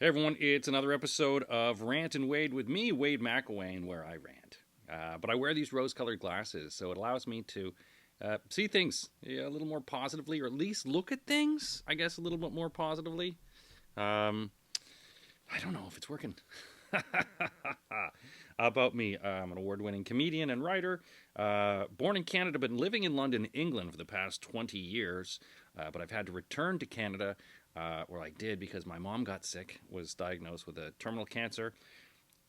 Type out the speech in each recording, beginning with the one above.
Hey everyone, it's another episode of Rant and Wade with me, Wade McElwain, where I rant. But I wear these rose-colored glasses, so it allows me to see things a little more positively, or at least look at things, I guess, a little bit more positively. I don't know if it's working. About me, I'm an award-winning comedian and writer, born in Canada, but living in London, England for the past 20 years. But I've had to return to Canada, or I did because my mom got sick, was diagnosed with a terminal cancer.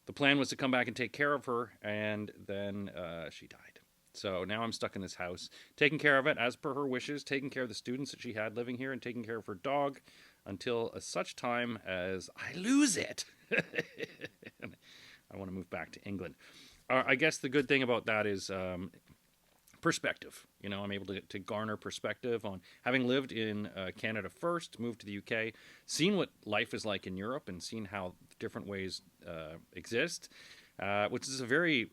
The plan was to come back and take care of her, and then she died. So now I'm stuck in this house, taking care of it as per her wishes, taking care of the students that she had living here, and taking care of her dog until such time as I lose it. I want to move back to England. I guess the good thing about that is perspective. You know, I'm able to garner perspective on having lived in Canada first, moved to the UK, seen what life is like in Europe, and seen how different ways exist, which is a very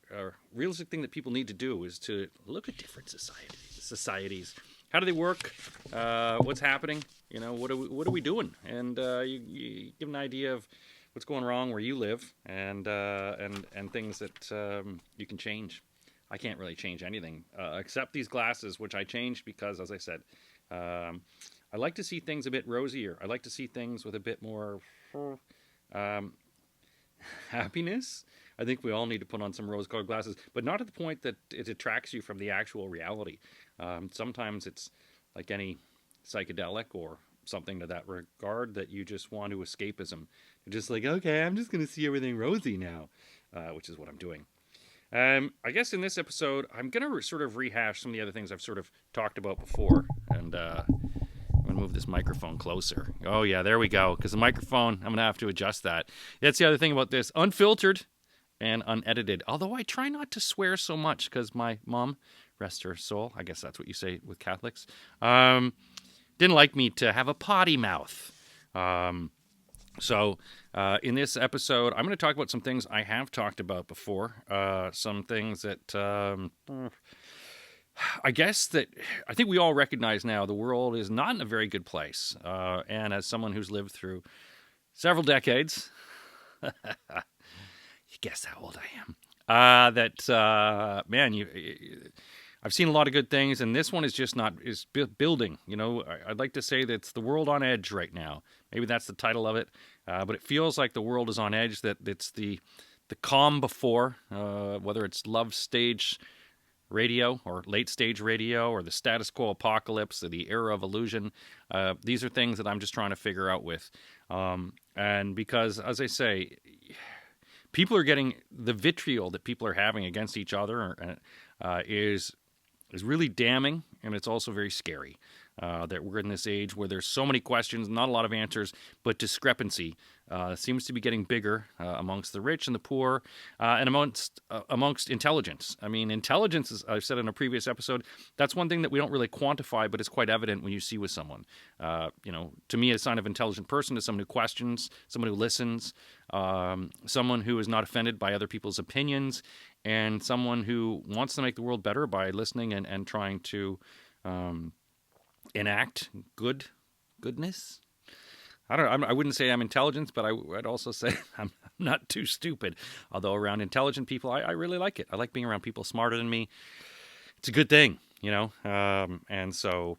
realistic thing that people need to do, is to look at different societies. How do they work? What's happening? You know, what are we doing? And you give an idea of what's going wrong where you live, and things that you can change. I can't really change anything except these glasses, which I changed because, as I said, I like to see things a bit rosier. I like to see things with a bit more happiness. I think we all need to put on some rose-colored glasses, but not at the point that it detracts you from the actual reality. Sometimes it's like any psychedelic or something to that regard, that you just want to escapism. You're just like, okay, I'm just going to see everything rosy now, which is what I'm doing. I guess in this episode, I'm going to sort of rehash some of the other things I've sort of talked about before, and I'm going to move this microphone closer. Oh, yeah, there we go, because the microphone, I'm going to have to adjust that. That's the other thing about this, unfiltered and unedited, although I try not to swear so much, because my mom, rest her soul, I guess that's what you say with Catholics, didn't like me to have a potty mouth. So in this episode, I'm going to talk about some things I have talked about before, some things that I think we all recognize now the world is not in a very good place. And as someone who's lived through several decades, you guess how old I am, I've seen a lot of good things, and this one is just is building. You know, I'd like to say that it's the world on edge right now. Maybe that's the title of it, but it feels like the world is on edge, that it's the calm before, whether it's love stage radio or late stage radio or the status quo apocalypse or the era of illusion. These are things that I'm just trying to figure out with. And because, as I say, people are getting the vitriol that people are having against each other is really damning, and it's also very scary that we're in this age where there's so many questions, not a lot of answers, but discrepancy seems to be getting bigger amongst the rich and the poor, and amongst intelligence. I mean, intelligence, as I've said in a previous episode, that's one thing that we don't really quantify, but it's quite evident when you see with someone. To me, a sign of an intelligent person is someone who questions, someone who listens, someone who is not offended by other people's opinions, and someone who wants to make the world better by listening and trying to enact goodness. I wouldn't say I'm intelligent, but I'd also say I'm not too stupid. Although around intelligent people, I really like it. I like being around people smarter than me. It's a good thing, you know. And so,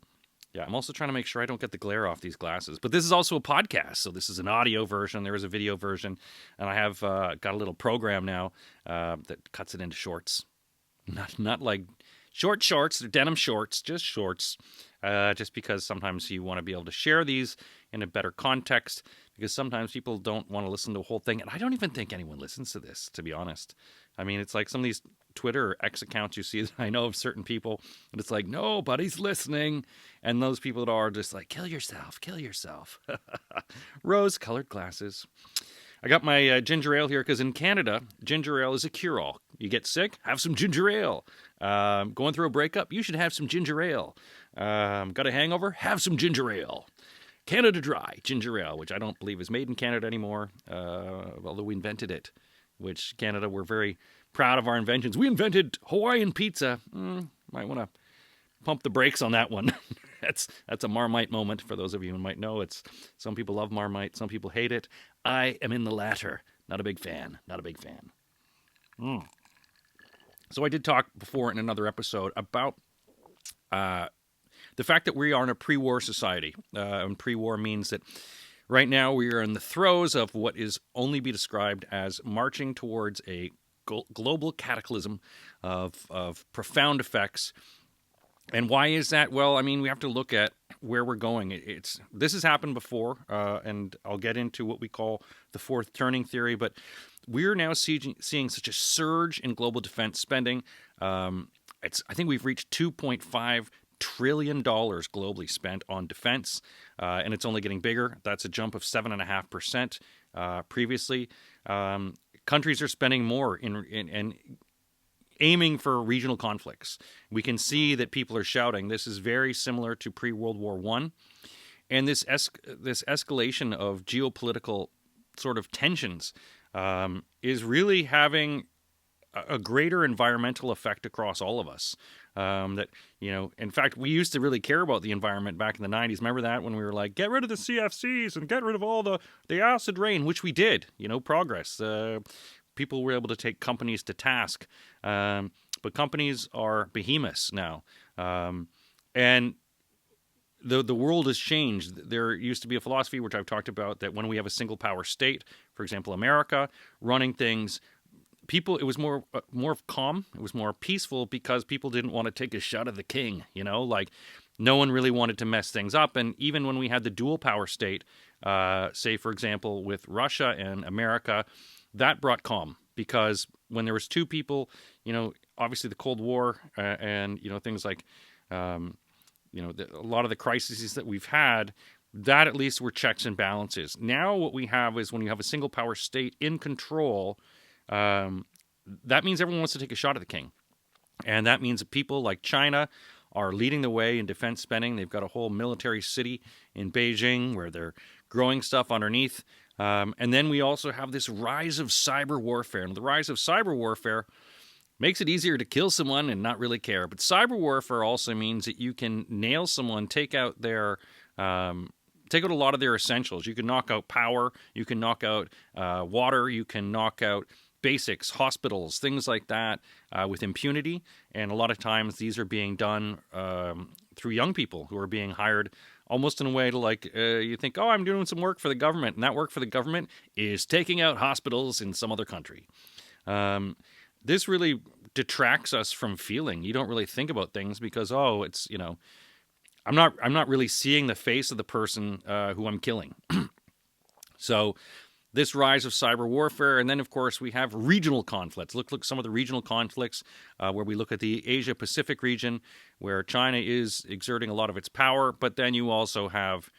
yeah, I'm also trying to make sure I don't get the glare off these glasses. But this is also a podcast, so this is an audio version. There is a video version, and I have got a little program now that cuts it into shorts. Not like short shorts, they're denim shorts, just shorts. Just because sometimes you want to be able to share these in a better context, because sometimes people don't want to listen to the whole thing. And I don't even think anyone listens to this, to be honest. I mean, it's like some of these Twitter or X accounts you see that I know of certain people, and it's like, nobody's listening. And those people that are just like, kill yourself. Rose-colored glasses. I got my ginger ale here because in Canada, ginger ale is a cure-all. You get sick, have some ginger ale. Going through a breakup, you should have some ginger ale. Got a hangover, have some ginger ale. Canada Dry ginger ale, which I don't believe is made in Canada anymore, although we invented it, which Canada, we're very proud of our inventions. We invented Hawaiian pizza. Might want to pump the brakes on that one. That's a Marmite moment for those of you who might know. Some people love Marmite, some people hate it. I am in the latter. Not a big fan. Not a big fan. So I did talk before in another episode about the fact that we are in a pre-war society. And pre-war means that right now we are in the throes of what is only be described as marching towards a global cataclysm of profound effects. And why is that? Well, I mean, we have to look at where we're going. This has happened before, and I'll get into what we call the fourth turning theory, but we're now seeing such a surge in global defense spending. I think we've reached $2.5 trillion globally spent on defense, and it's only getting bigger. That's a jump of 7.5% previously. Countries are spending more in aiming for regional conflicts. We can see that people are shouting. This is very similar to pre-World War I. And this escalation of geopolitical sort of tensions is really having a greater environmental effect across all of us. In fact, we used to really care about the environment back in the 90s. Remember that when we were like, get rid of the CFCs and get rid of all the acid rain, which we did, progress. People were able to take companies to task. But companies are behemoths now. And the world has changed. There used to be a philosophy, which I've talked about, that when we have a single power state, for example, America, running things, it was more calm. It was more peaceful because people didn't want to take a shot at the king, like no one really wanted to mess things up. And even when we had the dual power state, say, for example, with Russia and America, that brought calm because when there was two people, obviously the Cold War and, things like, a lot of the crises that we've had, that at least were checks and balances. Now what we have is when you have a single power state in control, that means everyone wants to take a shot at the king. And that means that people like China are leading the way in defense spending. They've got a whole military city in Beijing where they're growing stuff underneath. And then we also have this rise of cyber warfare. And the rise of cyber warfare makes it easier to kill someone and not really care. But cyber warfare also means that you can nail someone, take out a lot of their essentials. You can knock out power. You can knock out water. You can knock out basics, hospitals, things like that with impunity. And a lot of times these are being done through young people who are being hired almost in a way to you think, oh, I'm doing some work for the government. And that work for the government is taking out hospitals in some other country. This really detracts us from feeling. You don't really think about things because, it's, I'm not really seeing the face of the person who I'm killing. So this rise of cyber warfare, and then, of course, we have regional conflicts. Look some of the regional conflicts where we look at the Asia-Pacific region where China is exerting a lot of its power, but then you also have,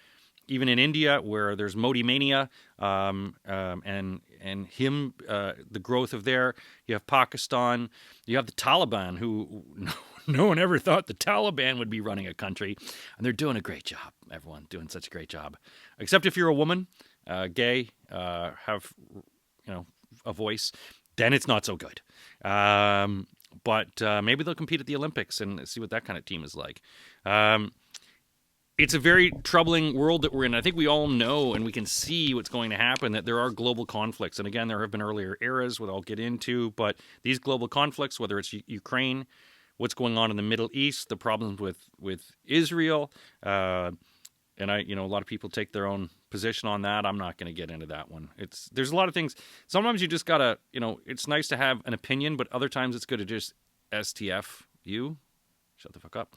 even in India, where there's Modi mania and the growth of there. You have Pakistan. You have the Taliban, who no one ever thought the Taliban would be running a country. And they're doing a great job. Everyone doing such a great job. Except if you're a woman, gay, have a voice, then it's not so good. But maybe they'll compete at the Olympics and see what that kind of team is like. It's a very troubling world that we're in. I think we all know and we can see what's going to happen, that there are global conflicts. And again, there have been earlier eras, what I'll get into, but these global conflicts, whether it's Ukraine, what's going on in the Middle East, the problems with Israel, and a lot of people take their own position on that. I'm not going to get into that one. There's a lot of things. Sometimes you just gotta, it's nice to have an opinion, but other times it's good to just STF you. Shut the fuck up.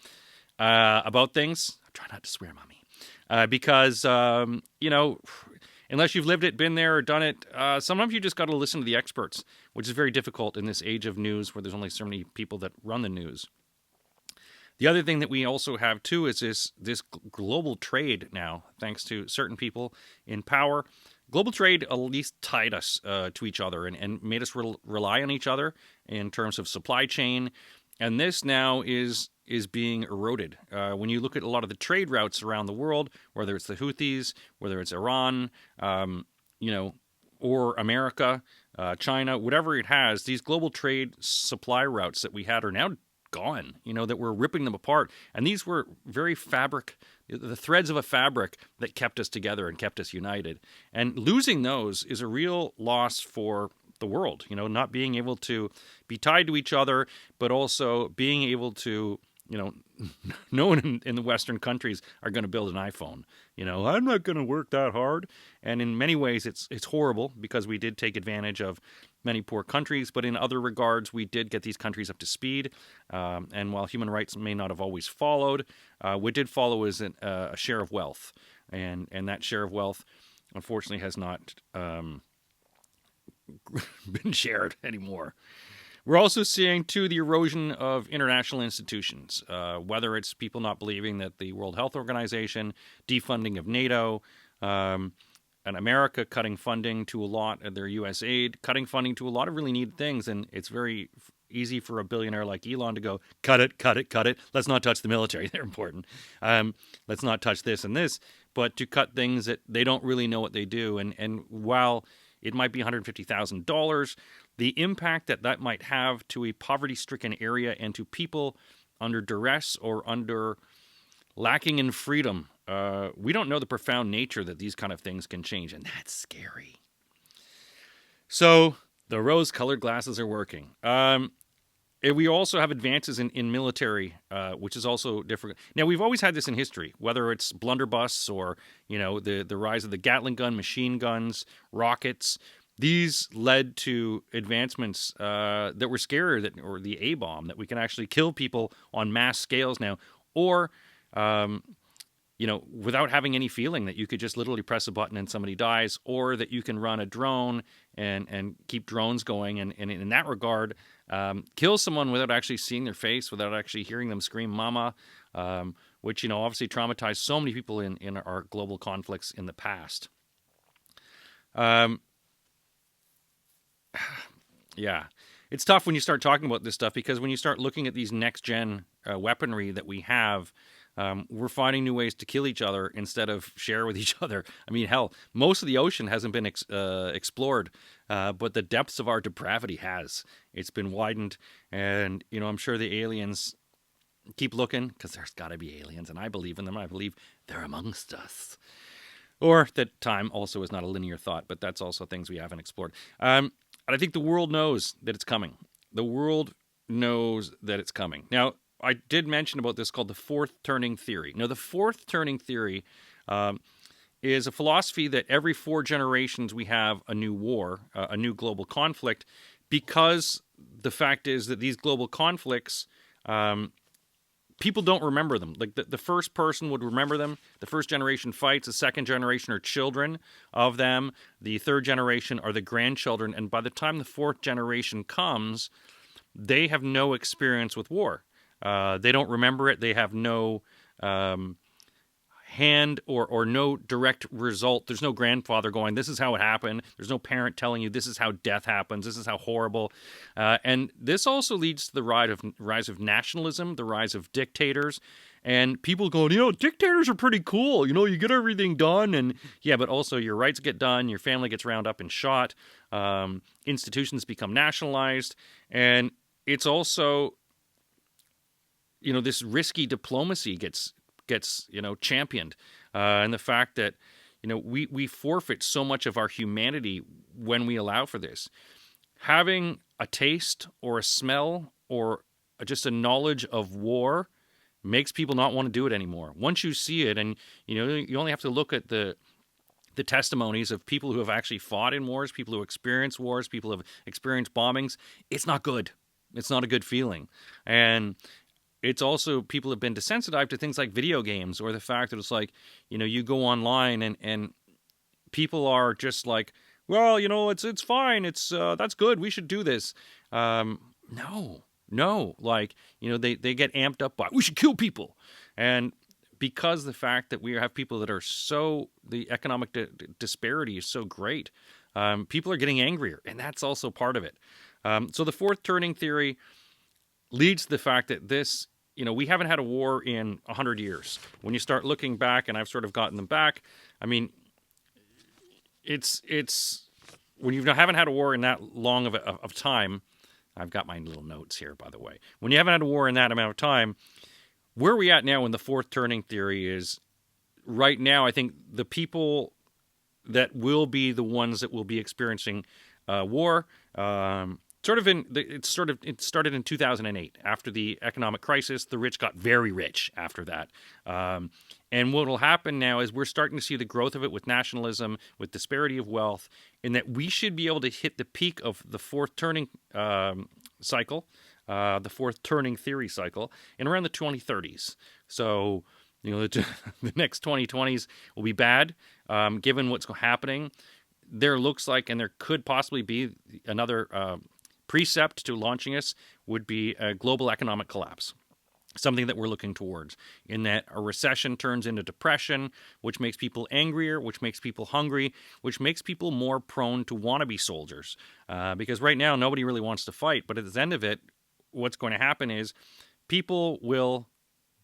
About things. I try not to swear, mommy. Because, unless you've lived it, been there, or done it, sometimes you just got to listen to the experts, which is very difficult in this age of news where there's only so many people that run the news. The other thing that we also have, too, is this global trade now, thanks to certain people in power. Global trade at least tied us to each other and made us rely on each other in terms of supply chain. And this now is being eroded. When you look at a lot of the trade routes around the world, whether it's the Houthis, whether it's Iran, or America, China, whatever it has, these global trade supply routes that we had are now gone, that we're ripping them apart. And these were very fabric the threads of a fabric that kept us together and kept us united. And losing those is a real loss for the world, not being able to be tied to each other, but also being able to, no one in the Western countries are going to build an iPhone. I'm not going to work that hard. And in many ways, it's horrible because we did take advantage of many poor countries, but in other regards, we did get these countries up to speed. And while human rights may not have always followed, what did follow is a share of wealth. And that share of wealth, unfortunately, has not been shared anymore. We're also seeing, too, the erosion of international institutions, whether it's people not believing that the World Health Organization, defunding of NATO, and America cutting funding to a lot of their U.S. aid, cutting funding to a lot of really needed things. And it's very easy for a billionaire like Elon to go, cut it, cut it, cut it. Let's not touch the military. They're important. Let's not touch this and this. But to cut things that they don't really know what they do. And while it might be $150,000, the impact that might have to a poverty-stricken area and to people under duress or under lacking in freedom, we don't know the profound nature that these kind of things can change, and that's scary. So the rose-colored glasses are working. And we also have advances in military, which is also different. Now, we've always had this in history, whether it's blunderbuss or, the rise of the Gatling gun, machine guns, rockets. These led to advancements that were scarier, or the A-bomb, that we can actually kill people on mass scales now, or, without having any feeling, that you could just literally press a button and somebody dies, or that you can run a drone and keep drones going, and in that regard, kill someone without actually seeing their face, without actually hearing them scream mama, which, obviously traumatized so many people in our global conflicts in the past. Yeah, it's tough when you start talking about this stuff, because when you start looking at these next-gen weaponry that we have, we're finding new ways to kill each other instead of share with each other. I mean, hell, most of the ocean hasn't been explored, but the depths of our depravity has. It's been widened, and, I'm sure the aliens keep looking, because there's got to be aliens, and I believe in them. I believe they're amongst us. Or that time also is not a linear thought, but that's also things we haven't explored. And I think the world knows that it's coming. The world knows that it's coming. Now, I did mention about this called the fourth turning theory. Now, the fourth turning theory is a philosophy that every 4 generations we have a new war, a new global conflict, because the fact is that these global conflicts, people don't remember them. Like the first person would remember them. The first generation fights. The second generation are children of them. The third generation are the grandchildren. And by the time the fourth generation comes, they have no experience with war. They don't remember it. They have no hand or no direct result. There's no grandfather going, this is how it happened. There's no parent telling you this is how death happens. This is how horrible. And this also leads to the rise of nationalism, the rise of dictators, and people going, dictators are pretty cool. You get everything done. And yeah, but also your rights get done. Your family gets round up and shot. Institutions become nationalized. And it's also, this risky diplomacy gets championed, and the fact that we forfeit so much of our humanity when we allow for this. Having a taste or a smell or just a knowledge of war makes people not want to do it anymore. Once you see it, and you only have to look at the testimonies of people who have actually fought in wars, people who experience wars, people who have experienced bombings. It's not good. It's not a good feeling, and it's also, people have been desensitized to things like video games, or the fact that it's like, you go online and people are just like, well, it's fine. It's that's good. We should do this. No, like, they get amped up by, we should kill people. And because the fact that we have people that are the economic disparity is so great, people are getting angrier, and that's also part of it. So the fourth turning theory leads to the fact that this, we haven't had a war in 100 years. When you start looking back, and I've sort of gotten them back, I mean, it's when you haven't had a war in that long of time. I've got my little notes here, by the way. When you haven't had a war in that amount of time, where are we at now in the fourth turning theory is right now, I think the people that will be the ones that will be experiencing war. It started in 2008 after the economic crisis. The rich got very rich after that. And what will happen now is we're starting to see the growth of it with nationalism, with disparity of wealth, in that we should be able to hit the peak of the fourth turning cycle, the fourth turning theory cycle, in around the 2030s. So, the next 2020s will be bad, given what's happening. There looks like, and there could possibly be another precept to launching us, would be a global economic collapse. Something that we're looking towards, in that a recession turns into depression, which makes people angrier, which makes people hungry, which makes people more prone to want to be soldiers. Because right now, nobody really wants to fight. But at the end of it, what's going to happen is people will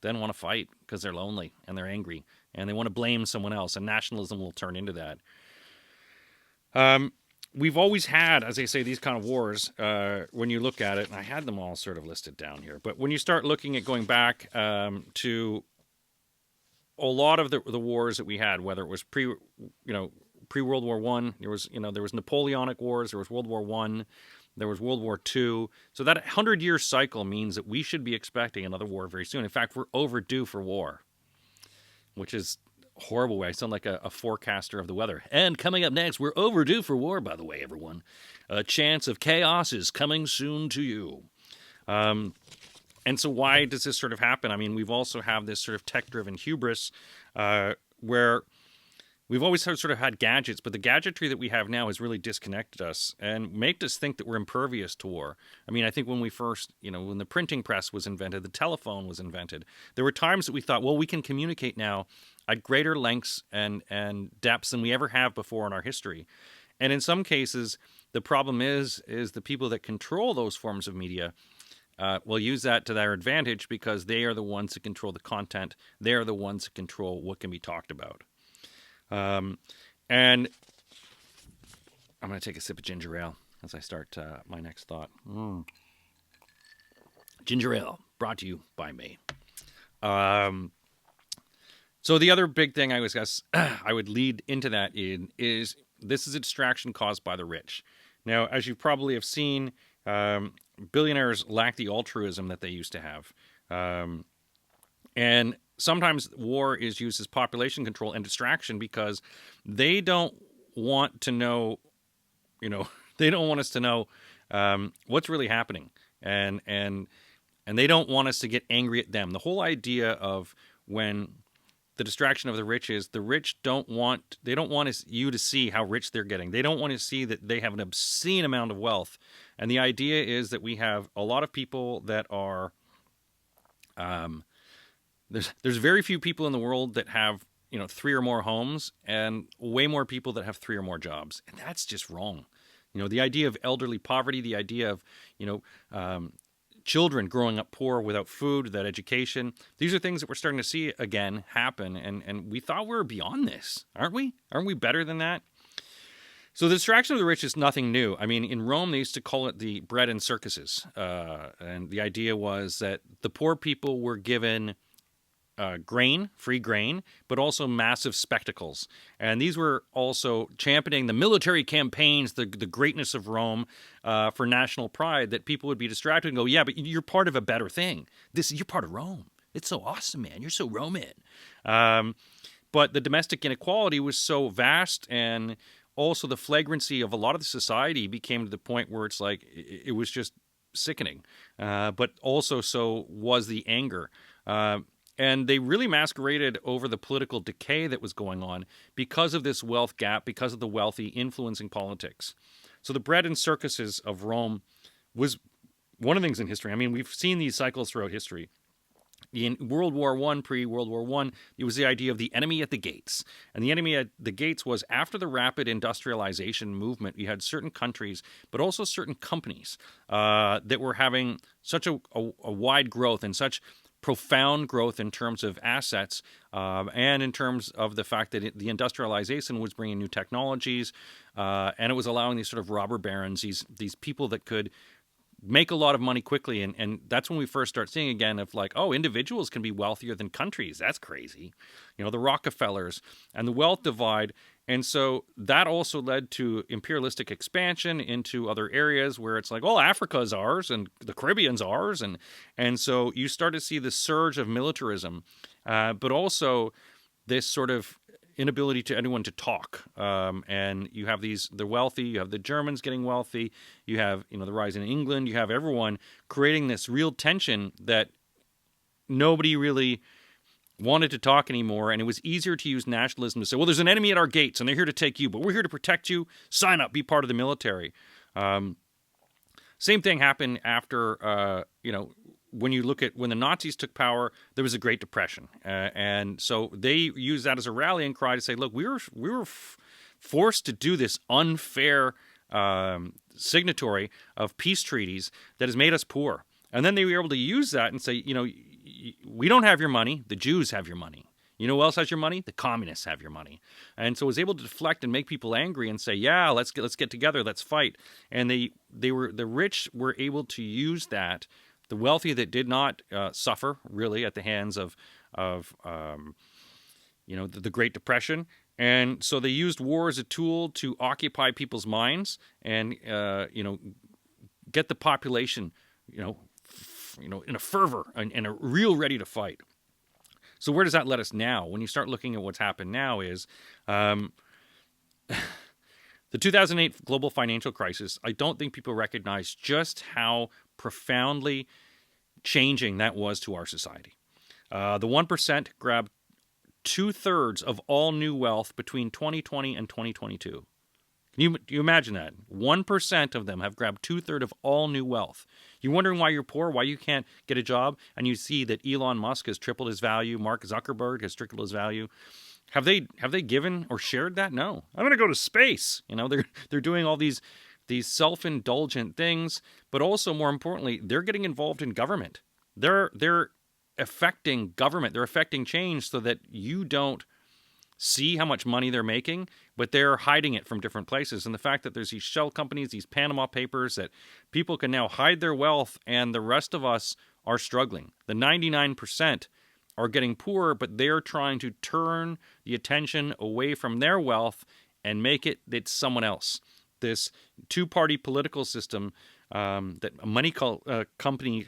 then want to fight because they're lonely and they're angry and they want to blame someone else, and nationalism will turn into that. We've always had, as I say, these kind of wars, when you look at it, and I had them all sort of listed down here, but when you start looking at going back to a lot of the wars that we had, whether it was pre-World War I, there was Napoleonic Wars, there was World War I, there was World War II. So that 100-year cycle means that we should be expecting another war very soon. In fact, we're overdue for war, which is horrible way. I sound like a forecaster of the weather. And coming up next, we're overdue for war, by the way, everyone. A chance of chaos is coming soon to you. And so why does this sort of happen? I mean, we've also have this sort of tech-driven hubris where we've always sort of had gadgets, but the gadgetry that we have now has really disconnected us and made us think that we're impervious to war. I mean, I think when we first, when the printing press was invented, the telephone was invented, there were times that we thought, well, we can communicate now at greater lengths and depths than we ever have before in our history. And in some cases, the problem is the people that control those forms of media will use that to their advantage because they are the ones that control the content. They are the ones that control what can be talked about. And I'm going to take a sip of ginger ale as I start my next thought. Ginger ale, brought to you by me. So the other big thing I would lead into that is this is a distraction caused by the rich. Now, as you probably have seen, billionaires lack the altruism that they used to have. And sometimes war is used as population control and distraction because they don't want to know, they don't want us to know what's really happening. And they don't want us to get angry at them. The whole idea of when the distraction of the rich is the rich don't want you to see how rich they're getting. They don't want to see that they have an obscene amount of wealth. And the idea is that we have a lot of people that are, there's very few people in the world that have, 3 or more homes, and way more people that have 3 or more jobs. And that's just wrong. The idea of elderly poverty, the idea of, children growing up poor without food, without education. These are things that we're starting to see again happen. And we thought we were beyond this, aren't we? Aren't we better than that? So the distraction of the rich is nothing new. I mean, in Rome, they used to call it the bread and circuses. And the idea was that the poor people were given free grain, but also massive spectacles. And these were also championing the military campaigns, the greatness of Rome for national pride, that people would be distracted and go, yeah, but you're part of a better thing. You're part of Rome. It's so awesome, man. You're so Roman. But the domestic inequality was so vast, and also the flagrancy of a lot of the society became to the point where it's like it was just sickening. But also so was the anger. And they really masqueraded over the political decay that was going on because of this wealth gap, because of the wealthy influencing politics. So the bread and circuses of Rome was one of the things in history. I mean, we've seen these cycles throughout history. In World War I, pre-World War I, it was the idea of the enemy at the gates. And the enemy at the gates was after the rapid industrialization movement, you had certain countries, but also certain companies that were having such a wide growth and such profound growth in terms of assets and in terms of the fact that the industrialization was bringing new technologies and it was allowing these sort of robber barons, these people that could make a lot of money quickly. And that's when we first start seeing again of like, oh, individuals can be wealthier than countries. That's crazy. The Rockefellers and the wealth divide. And so that also led to imperialistic expansion into other areas where it's like, well, Africa's ours and the Caribbean's ours. And so you start to see the surge of militarism, but also this sort of inability to anyone to talk. And you have the wealthy, you have the Germans getting wealthy, you have, the rise in England, you have everyone creating this real tension that nobody really wanted to talk anymore. And it was easier to use nationalism to say, well, there's an enemy at our gates and they're here to take you, but we're here to protect you. Sign up, be part of the military. Same thing happened after, when you look at when the Nazis took power, there was a Great Depression. And so they used that as a rallying cry to say, look, we were forced to do this unfair signatory of peace treaties that has made us poor. And then they were able to use that and say, we don't have your money. The Jews have your money. You know who else has your money? The communists have your money. And so it was able to deflect and make people angry and say, yeah, let's get together, let's fight. And the rich were able to use that. The wealthy that did not suffer really at the hands of the Great Depression, and so they used war as a tool to occupy people's minds and get the population in a fervor and a real ready to fight. So where does that let us now? When you start looking at what's happened now is the 2008 global financial crisis. I don't think people recognize just how profoundly changing that was to our society. The 1% grabbed 2/3 of all new wealth between 2020 and 2022. Can you imagine that? 1% of them have grabbed 2/3 of all new wealth. You're wondering why you're poor, why you can't get a job, and you see that Elon Musk has tripled his value, Mark Zuckerberg has tripled his value. Have they given or shared that? No. I'm going to go to space. They're doing all these self-indulgent things, but also more importantly, they're getting involved in government. They're affecting government. They're affecting change so that you don't see how much money they're making, but they're hiding it from different places. And the fact that there's these shell companies, these Panama Papers, that people can now hide their wealth, and the rest of us are struggling. The 99% are getting poorer, but they're trying to turn the attention away from their wealth and make it that someone else. This two-party political system that money companies,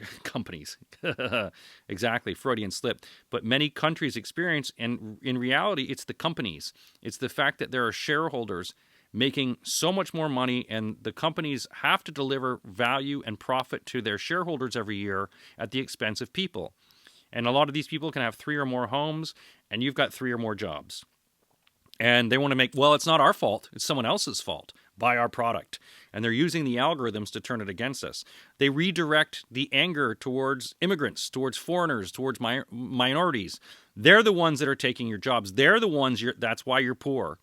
exactly, Freudian slip, but many countries experience, and in reality, it's the companies. It's the fact that there are shareholders making so much more money, and the companies have to deliver value and profit to their shareholders every year at the expense of people. And a lot of these people can have 3 or more homes, and you've got 3 or more jobs. And they want to make, well, it's not our fault, it's someone else's fault. Buy our product. And they're using the algorithms to turn it against us. They redirect the anger towards immigrants, towards foreigners, towards minorities. They're the ones that are taking your jobs. They're the ones, that's why you're poor.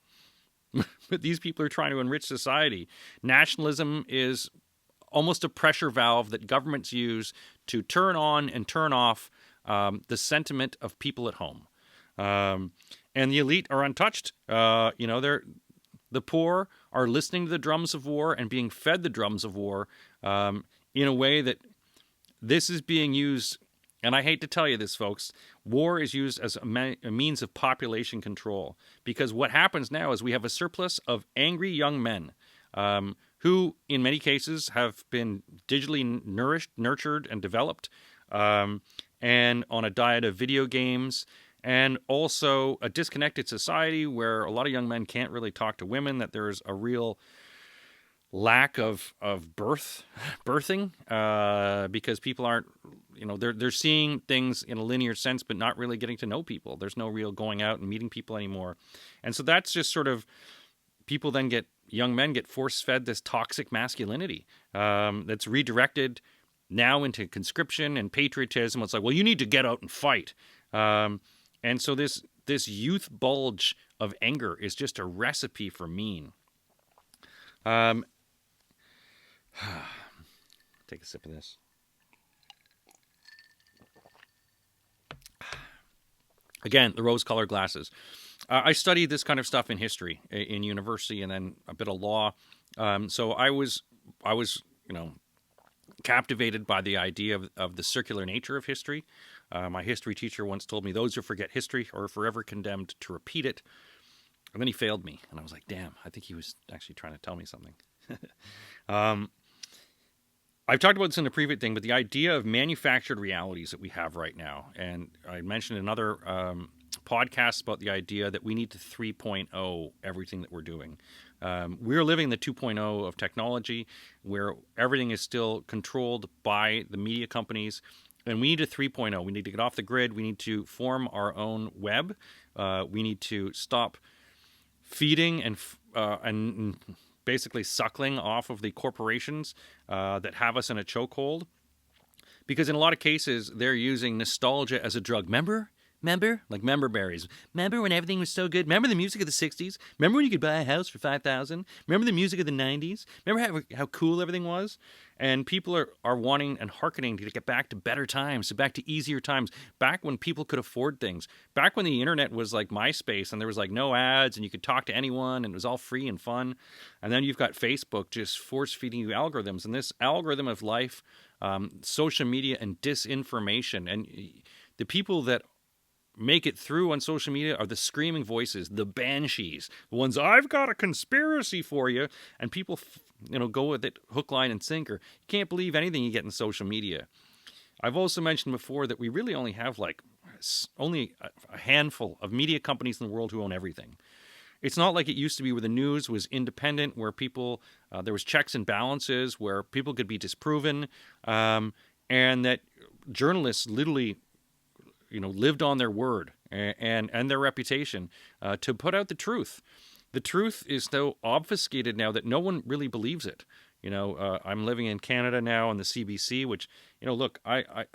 But these people are trying to enrich society. Nationalism is almost a pressure valve that governments use to turn on and turn off the sentiment of people at home. And the elite are untouched. The poor are listening to the drums of war and being fed the drums of war in a way that this is being used. And I hate to tell you this, folks, war is used as a means of population control. Because what happens now is we have a surplus of angry young men who, in many cases, have been digitally nourished, nurtured, and developed, and on a diet of video games, and also a disconnected society where a lot of young men can't really talk to women, that there's a real lack of birthing because people aren't, they're seeing things in a linear sense, but not really getting to know people. There's no real going out and meeting people anymore. And so that's just sort of, young men get force-fed this toxic masculinity that's redirected now into conscription and patriotism. It's like, well, you need to get out and fight. And so this youth bulge of anger is just a recipe for mean. Take a sip of this. Again, the rose-colored glasses. I studied this kind of stuff in history in university, and then a bit of law. So I was captivated by the idea of the circular nature of history. My history teacher once told me, those who forget history are forever condemned to repeat it. And then he failed me. And I was like, damn, I think he was actually trying to tell me something. I've talked about this in the previous thing, but the idea of manufactured realities that we have right now, and I mentioned in other podcasts about the idea that we need to 3.0 everything that we're doing. We're living the 2.0 of technology, where everything is still controlled by the media companies, and we need a 3.0. We need to get off the grid. We need to form our own web. We need to stop feeding and basically suckling off of the corporations that have us in a chokehold. Because in a lot of cases, they're using nostalgia as a drug. Remember? Like member berries. Remember when everything was so good? Remember the music of the 60s? Remember when you could buy a house for $5,000? Remember the music of the 90s? Remember how cool everything was? And people are wanting and hearkening to get back to better times, to back to easier times, back when people could afford things, back when the internet was like MySpace and there was like no ads and you could talk to anyone and it was all free and fun. And then you've got Facebook just force-feeding you algorithms. And this algorithm of life, social media and disinformation, and the people that make it through on social media are the screaming voices, the banshees, the ones, I've got a conspiracy for you, and people go with it hook, line, and sinker. You can't believe anything you get in social media. I've also mentioned before that we really only have only a handful of media companies in the world who own everything. It's not like it used to be, where the news was independent, where people, there was checks and balances, where people could be disproven, and that journalists literally lived on their word and their reputation to put out the truth. The truth is so obfuscated now that no one really believes it. I'm living in Canada now on the CBC, which, look, I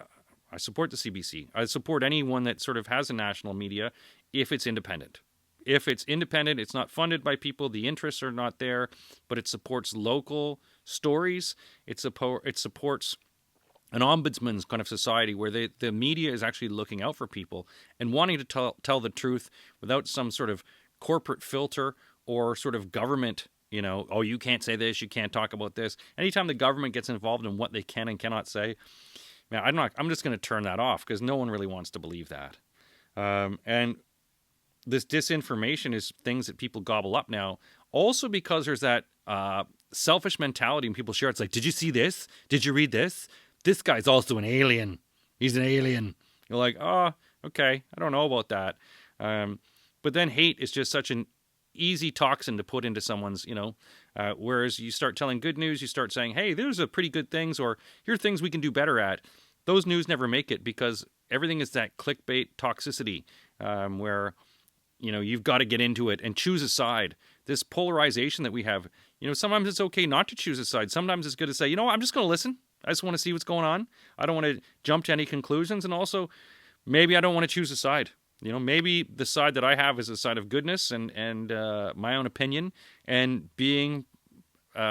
support the CBC. I support anyone that sort of has a national media if it's independent. If it's independent, it's not funded by people, the interests are not there, but it supports local stories. It supports an ombudsman's kind of society where the media is actually looking out for people and wanting to tell the truth without some sort of corporate filter or sort of government, oh, you can't say this, you can't talk about this. Anytime the government gets involved in what they can and cannot say, man, I'm just going to turn that off, because no one really wants to believe that. And this disinformation is things that people gobble up now, also because there's that selfish mentality when people share. It's like, did you see this? Did you read this? This guy's also an alien. He's an alien. You're like, oh, okay, I don't know about that. But then hate is just such an easy toxin to put into someone's, whereas you start telling good news, you start saying, hey, those are pretty good things, or here are things we can do better at. Those news never make it, because everything is that clickbait toxicity, where, you've got to get into it and choose a side. This polarization that we have, sometimes it's okay not to choose a side. Sometimes it's good to say, I'm just going to listen. I just want to see what's going on. I don't want to jump to any conclusions. And also, maybe I don't want to choose a side. Maybe the side that I have is a side of goodness and my own opinion, and being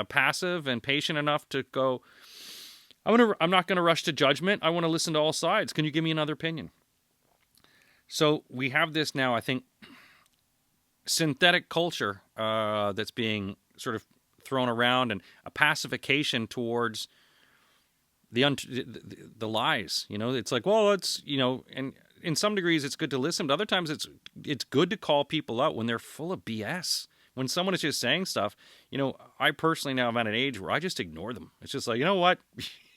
passive and patient enough to go, I'm not going to rush to judgment. I want to listen to all sides. Can you give me another opinion? So we have this now, I think, synthetic culture that's being sort of thrown around, and a pacification towards the lies. It's like, well, it's, and in some degrees it's good to listen, but other times it's good to call people out when they're full of BS. When someone is just saying stuff, I personally now am at an age where I just ignore them. It's just like, you know what?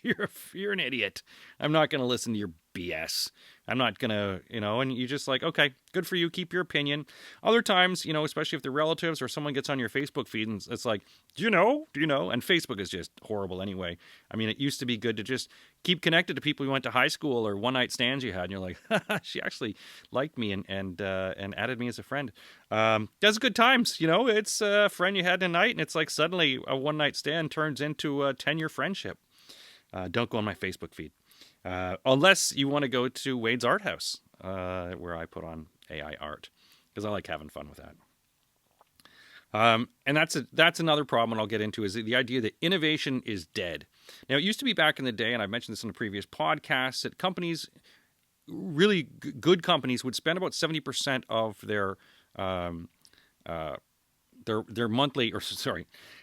You're an idiot. I'm not going to listen to your BS. I'm not going to, and you're just like, okay, good for you. Keep your opinion. Other times, especially if they're relatives or someone gets on your Facebook feed and it's like, do you know? And Facebook is just horrible anyway. I mean, it used to be good to just keep connected to people you went to high school or one night stands you had. And you're like, she actually liked me and added me as a friend. That's good times. It's a friend you had tonight, and it's like suddenly a one night stand turns into a 10-year friendship. Don't go on my Facebook feed. Unless you want to go to Wade's Art House, where I put on AI art, because I like having fun with that. And that's another problem I'll get into, is the idea that innovation is dead. Now, it used to be back in the day, and I mentioned this in a previous podcast, that companies, really good companies, would spend about 70% of their monthly,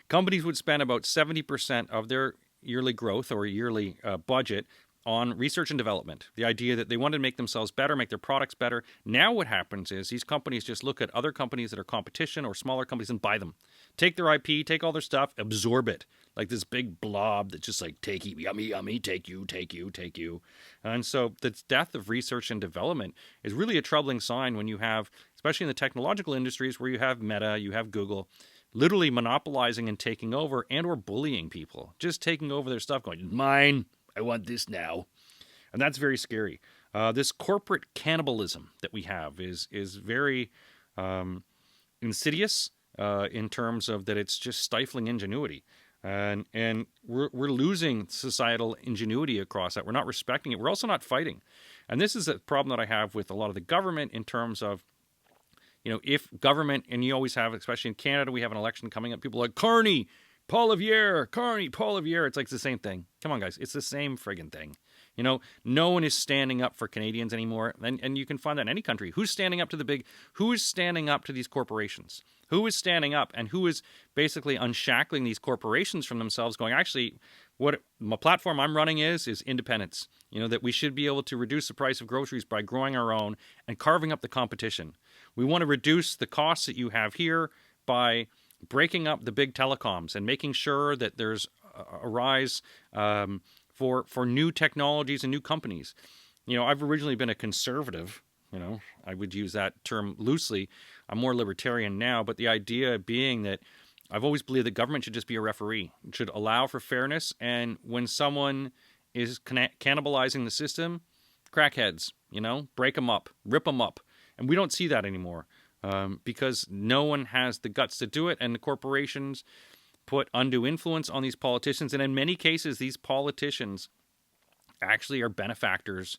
companies would spend about 70% of their yearly growth or yearly budget on research and development. The idea that they wanted to make themselves better, make their products better. Now what happens is these companies just look at other companies that are competition or smaller companies and buy them. Take their IP, take all their stuff, absorb it. Like this big blob that's just like, take you, yummy, yummy, take you, take you, take you. And so the death of research and development is really a troubling sign when you have, especially in the technological industries where you have Meta, you have Google, literally monopolizing and taking over and or bullying people. Just taking over their stuff, going, mine, I want this now. And that's very scary. This corporate cannibalism that we have is very insidious in terms of that it's just stifling ingenuity. And we're losing societal ingenuity across that. We're not respecting it. We're also not fighting. And this is a problem that I have with a lot of the government in terms of, if government, and you always have, especially in Canada, we have an election coming up, people are like, Carney, Poilievre, Carney, Poilievre. It's like it's the same thing. Come on, guys. It's the same friggin' thing. No one is standing up for Canadians anymore. And you can find that in any country. Who's standing up to who is standing up to these corporations? Who is standing up and who is basically unshackling these corporations from themselves going, actually, what my platform I'm running is independence. That we should be able to reduce the price of groceries by growing our own and carving up the competition. We want to reduce the costs that you have here by breaking up the big telecoms and making sure that there's a rise for new technologies and new companies. I've originally been a conservative. I would use that term loosely. I'm more libertarian now, but the idea being that I've always believed that government should just be a referee. It should allow for fairness, and when someone is cannibalizing the system, crackheads, break them up, rip them up. And we don't see that anymore because no one has the guts to do it, and the corporations put undue influence on these politicians. And in many cases, these politicians actually are benefactors,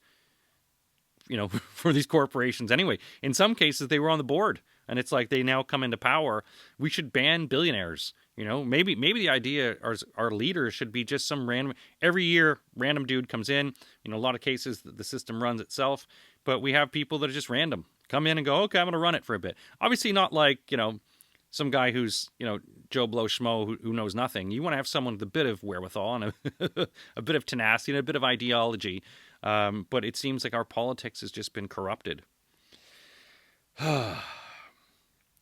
for these corporations anyway. In some cases, they were on the board, and it's like they now come into power. We should ban billionaires. Maybe the idea our leaders should be just some every year random dude comes in. A lot of cases the system runs itself, but we have people that are just random. Come in and go, okay, I'm going to run it for a bit. Obviously not like, some guy who's, Joe Blow Schmo who knows nothing. You want to have someone with a bit of wherewithal and a bit of tenacity and a bit of ideology. But it seems like our politics has just been corrupted.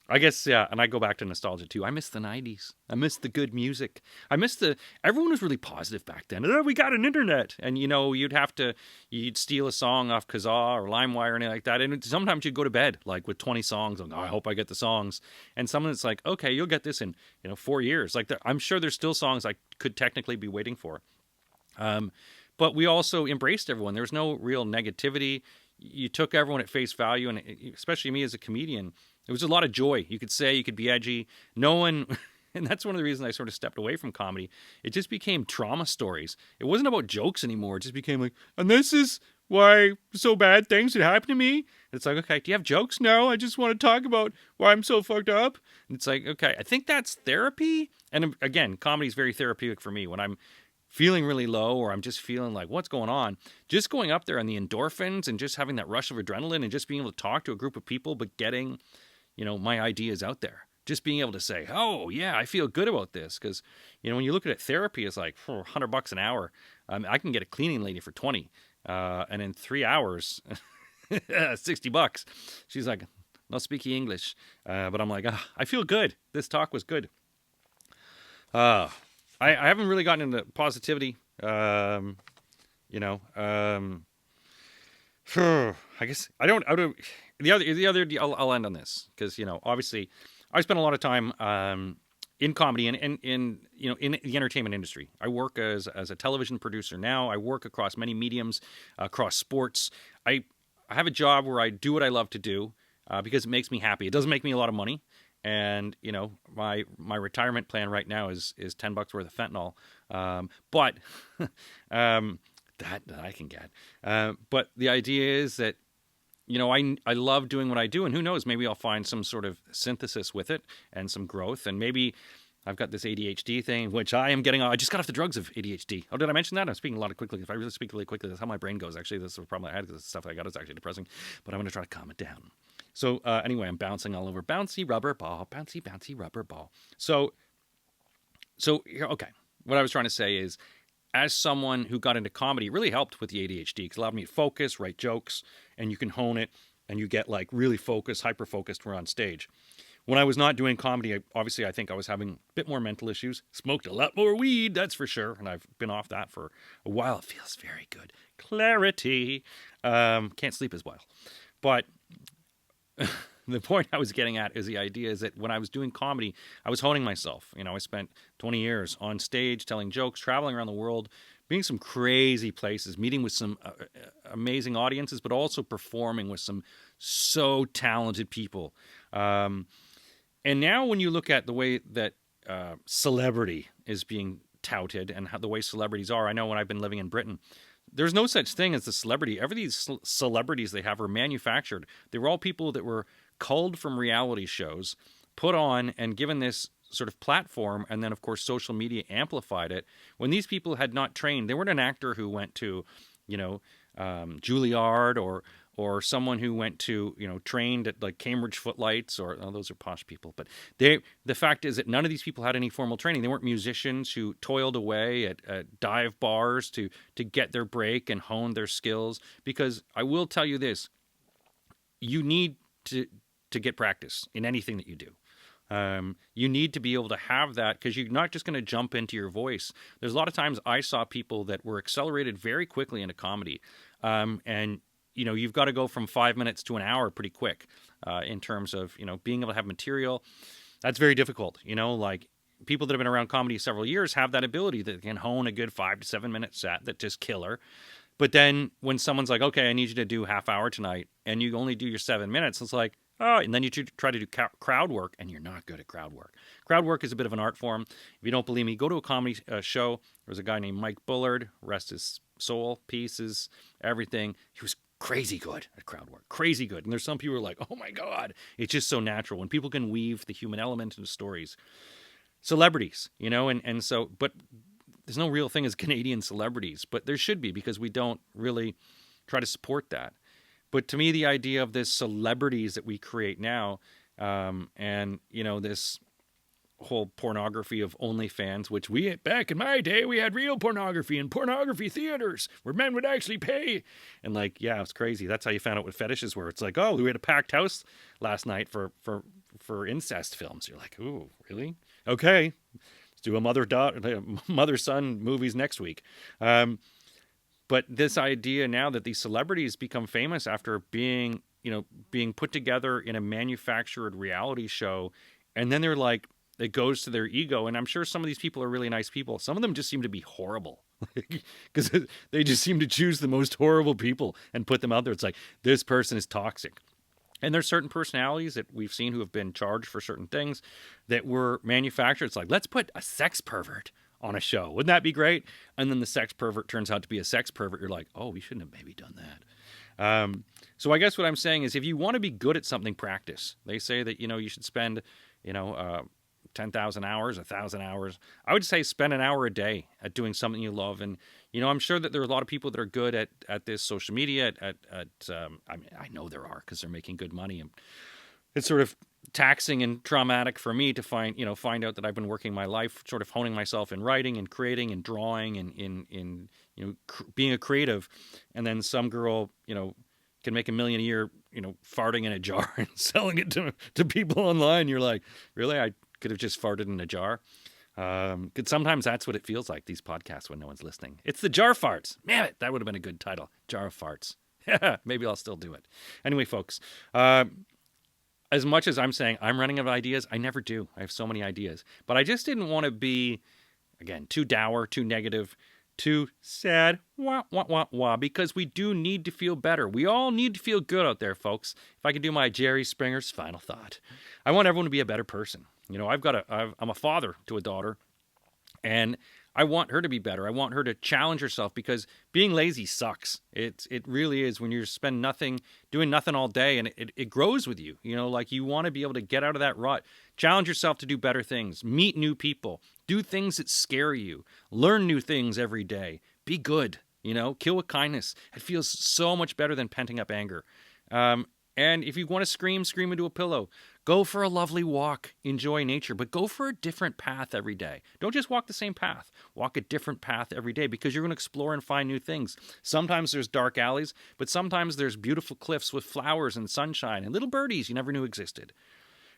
I guess, yeah, and I go back to nostalgia too. I miss the 90s. I miss the good music. Everyone was really positive back then. Oh, we got an internet. And, you'd steal a song off Kazaa or LimeWire or anything like that. And sometimes you'd go to bed, like with 20 songs. And, I hope I get the songs. And someone's like, okay, you'll get this in, 4 years. Like, I'm sure there's still songs I could technically be waiting for. But we also embraced everyone. There was no real negativity. You took everyone at face value. And especially me as a comedian, it was a lot of joy. You could say, you could be edgy. No one, and that's one of the reasons I sort of stepped away from comedy. It just became trauma stories. It wasn't about jokes anymore. It just became like, and this is why so bad things had happened to me. It's like, okay, do you have jokes? No, I just want to talk about why I'm so fucked up. And it's like, okay, I think that's therapy. And again, comedy is very therapeutic for me when I'm feeling really low or I'm just feeling like, what's going on? Just going up there on the endorphins and just having that rush of adrenaline and just being able to talk to a group of people, but getting my ideas out there. Just being able to say, oh, yeah, I feel good about this. Because, when you look at it, therapy is like $100 an hour. I can get a cleaning lady for 20. And in 3 hours, $60. She's like, no speaking English. But I'm like, I feel good. This talk was good. I haven't really gotten into positivity. I guess I don't. The other. I'll end on this because obviously, I spent a lot of time in comedy and in the entertainment industry. I work as a television producer now. I work across many mediums, across sports. I have a job where I do what I love to do because it makes me happy. It doesn't make me a lot of money, and my retirement plan right now is $10 worth of fentanyl, but that I can get. But the idea is that I love doing what I do, and who knows, maybe I'll find some sort of synthesis with it and some growth, and maybe I've got this ADHD thing, which I am getting. I just got off the drugs of ADHD. Oh, did I mention that? I'm speaking a lot quickly. If I really speak really quickly, that's how my brain goes. Actually, this is the problem I had because the stuff I got is actually depressing, but I'm going to try to calm it down. So anyway, I'm bouncing all over. Bouncy rubber ball, bouncy, bouncy rubber ball. So okay, what I was trying to say is as someone who got into comedy, it really helped with the ADHD because it allowed me to focus, write jokes, and you can hone it, and you get like really focused, hyper-focused when we're on stage. When I was not doing comedy, obviously I think I was having a bit more mental issues. Smoked a lot more weed, that's for sure, and I've been off that for a while. It feels very good. Clarity. Can't sleep as well. But the point I was getting at is the idea is that when I was doing comedy, I was honing myself. I spent 20 years on stage telling jokes, traveling around the world, being some crazy places, meeting with some amazing audiences, but also performing with some so talented people. And now when you look at the way that celebrity is being touted and how the way celebrities are, I know when I've been living in Britain, there's no such thing as the celebrity. Every these celebrities they have are manufactured. They were all people that were culled from reality shows, put on and given this sort of platform, and then of course social media amplified it. When these people had not trained, they weren't an actor who went to, Juilliard or someone who went to, trained at like Cambridge Footlights, or those are posh people. But the fact is that none of these people had any formal training. They weren't musicians who toiled away at dive bars to get their break and hone their skills. Because I will tell you this, you need to get practice in anything that you do. You need to be able to have that because you're not just going to jump into your voice. There's a lot of times I saw people that were accelerated very quickly into comedy. And you've got to go from 5 minutes to an hour pretty quick in terms of, being able to have material. That's very difficult. Like people that have been around comedy several years have that ability that can hone a good 5 to 7 minute set that's just killer. But then when someone's like, okay, I need you to do half hour tonight, and you only do your 7 minutes, it's like, oh, and then you try to do crowd work, and you're not good at crowd work. Crowd work is a bit of an art form. If you don't believe me, go to a comedy show. There was a guy named Mike Bullard, rest his soul, pieces, everything. He was crazy good at crowd work, crazy good. And there's some people who are like, oh my God, it's just so natural. When people can weave the human element into stories. Celebrities, and so, but there's no real thing as Canadian celebrities, but there should be because we don't really try to support that. But to me, the idea of this celebrities that we create now, and this whole pornography of OnlyFans, which back in my day, we had real pornography in pornography theaters where men would actually pay. And like, yeah, it's crazy. That's how you found out what fetishes were. It's like, oh, we had a packed house last night for incest films. You're like, ooh, really? Okay. Let's do a mother-son movies next week. But this idea now that these celebrities become famous after being put together in a manufactured reality show, and then they're like, it goes to their ego. And I'm sure some of these people are really nice people. Some of them just seem to be horrible because they just seem to choose the most horrible people and put them out there. It's like, this person is toxic. And there's certain personalities that we've seen who have been charged for certain things that were manufactured. It's like, let's put a sex pervert on a show. Wouldn't that be great? And then the sex pervert turns out to be a sex pervert. You're like, oh, we shouldn't have maybe done that. So I guess what I'm saying is if you want to be good at something, practice. They say that, you should spend, 10,000 hours, 1,000 hours. I would say spend an hour a day at doing something you love. And, I'm sure that there are a lot of people that are good at this social media. I know there are because they're making good money. And it's sort of taxing and traumatic for me to find out that I've been working my life sort of honing myself in writing and creating and drawing and in being a creative. And then some girl, can make $1 million a year, farting in a jar and selling it to people online. You're like, really? I could have just farted in a jar. Because sometimes that's what it feels like, these podcasts when no one's listening. It's the jar farts. Damn it, that would have been a good title. Jar of farts. Maybe I'll still do it. Anyway, folks, as much as I'm saying I'm running out of ideas, I never do. I have so many ideas. But I just didn't want to be, again, too dour, too negative, too sad, because we do need to feel better. We all need to feel good out there, folks. If I could do my Jerry Springer's final thought, I want everyone to be a better person. I'm a father to a daughter, and I want her to be better. I want her to challenge herself because being lazy sucks. It really is when you spend doing nothing all day, and it grows with you. Like you want to be able to get out of that rut, challenge yourself to do better things, meet new people, do things that scare you, learn new things every day, be good, kill with kindness. It feels so much better than penting up anger. And if you want to scream into a pillow, Go for a lovely walk, enjoy nature, but go for a different path every day. Don't just walk the same path. Walk a different path every day because you're going to explore and find new things. Sometimes there's dark alleys, but sometimes there's beautiful cliffs with flowers and sunshine and little birdies you never knew existed.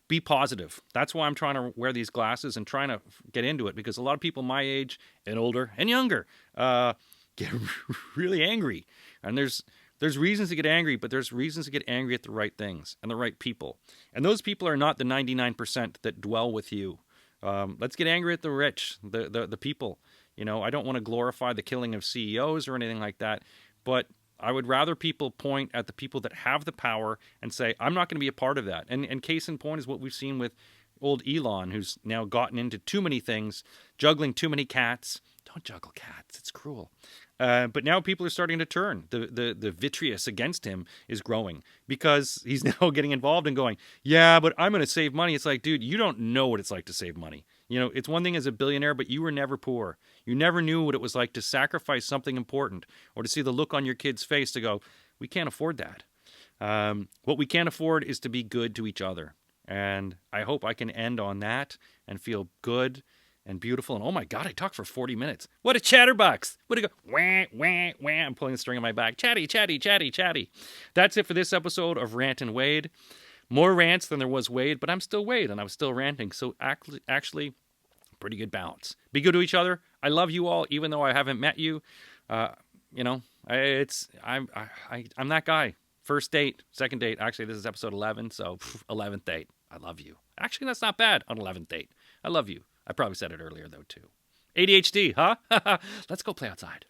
Be positive. That's why I'm trying to wear these glasses and trying to get into it, because a lot of people my age and older and younger get really angry. And there's reasons to get angry, but there's reasons to get angry at the right things and the right people. And those people are not the 99% that dwell with you. Let's get angry at the rich, the people. You know, I don't want to glorify the killing of CEOs or anything like that, but I would rather people point at the people that have the power and say, I'm not going to be a part of that. And case in point is what we've seen with old Elon, who's now gotten into too many things, juggling too many cats. Don't juggle cats. It's cruel. But now people are starting to turn. The vitriol against him is growing because he's now getting involved and going, yeah, but I'm going to save money. It's like, dude, you don't know what it's like to save money. You know, it's one thing as a billionaire, but you were never poor. You never knew what it was like to sacrifice something important or to see the look on your kid's face to go, we can't afford that. What we can't afford is to be good to each other. And I hope I can end on that and feel good and beautiful. And oh my God, I talked for 40 minutes. What a chatterbox. What a go. Wah, wah, wah. I'm pulling the string on my back. Chatty, chatty, chatty, chatty. That's it for this episode of Rant and Wade. More rants than there was Wade, but I'm still Wade and I was still ranting. So actually, pretty good balance. Be good to each other. I love you all, even though I haven't met you. You know, I'm that guy. First date, second date. Actually, this is episode 11, so 11th date. I love you. Actually, that's not bad on 11th date. I love you. I probably said it earlier, though, too. ADHD, huh? Let's go play outside.